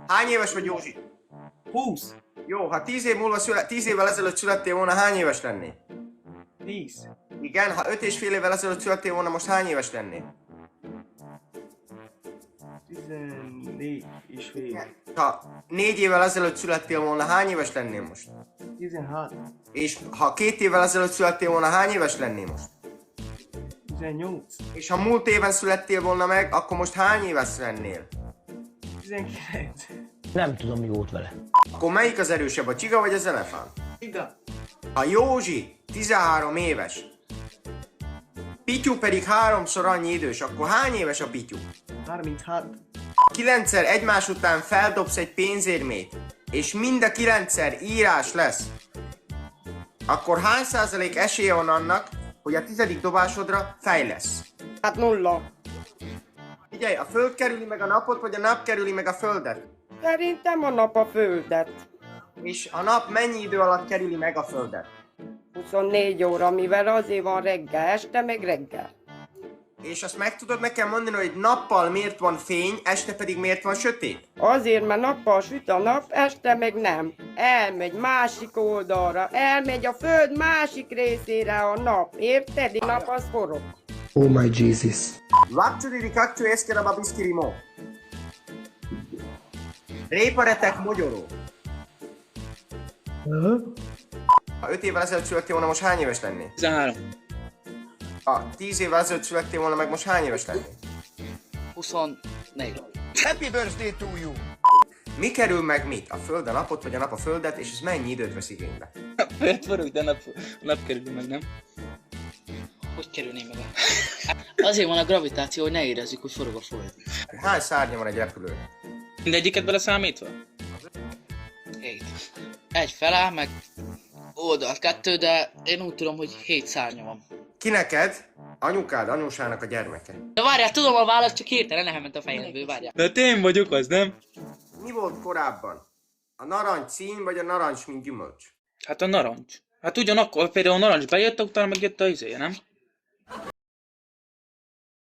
Hány éves vagy, Józsi? 20. Jó, ha 10 évvel ezelőtt születtél volna, hány éves lennél? 10. Igen, ha 5,5 évvel ezelőtt születtél volna, most hány éves lennél? 14 és fél. Ha 4 évvel ezelőtt születtél volna, hány éves lennél most? 16. És ha 2 évvel ezelőtt születtél volna, hány éves lennél most? 18. És ha múlt éven születtél volna meg, akkor most hány éves lennél? 19. Nem tudom, mi volt vele. Akkor melyik az erősebb, a csiga vagy az elefánt? Csiga. Ha Józsi 13 éves, Pityu pedig 3-szor annyi idős, akkor hány éves a Pityu? 36. 9-szer egymás után feldobsz egy pénzérmét, és mind a 9-szer írás lesz, akkor hány százalék esélye van annak, hogy a 10. dobásodra fej lesz? Hát 0. Figyelj, a föld kerüli meg a napot, vagy a nap kerüli meg a földet? Szerintem a nap a földet. És a nap mennyi idő alatt kerüli meg a földet? 24 óra, mivel azért van reggel, este meg reggel. És azt meg tudod nekem mondani, hogy nappal miért van fény, este pedig miért van sötét? Azért, mert nappal süt a nap, este meg nem. Elmegy másik oldalra, elmegy a föld másik részére a nap. Érted? A nap az forog. Oh my Jesus. Lapcsudiri kakcsú eszkeraba biszkirimó. Réparetek mogyoró. Ha 5 évvel ezelőtt születtél volna, most hány éves lennél? 13. Ha 10 évvel ezelőtt születtél volna, meg most hány éves lennél? 24. Happy birthday to you! Mi kerül meg mit? A föld a napot, vagy a nap a földet, és ez mennyi időt vesz igénybe? Föld forog, de a nap kerül meg, nem? Hogy kerülné meg? Azért van a gravitáció, hogy ne érezzük, hogy forog a föld. Hány szárnya van egy repülőnek? Mindegyiket beleszámítva? 7. Egy feláll, meg oldalt 2, de én úgy tudom, hogy 7 szárnya van. Ki neked? Anyukád, anyósának a gyermeke. De várjál, tudom a választ, csak hirtelen elment a fejemből, várjál. De én vagyok az, nem? Mi volt korábban? A narancs szín, vagy a narancs, mint gyümölcs? Hát a narancs. Hát ugyanakkor például a narancs bejött, utána megjött a izéje, nem?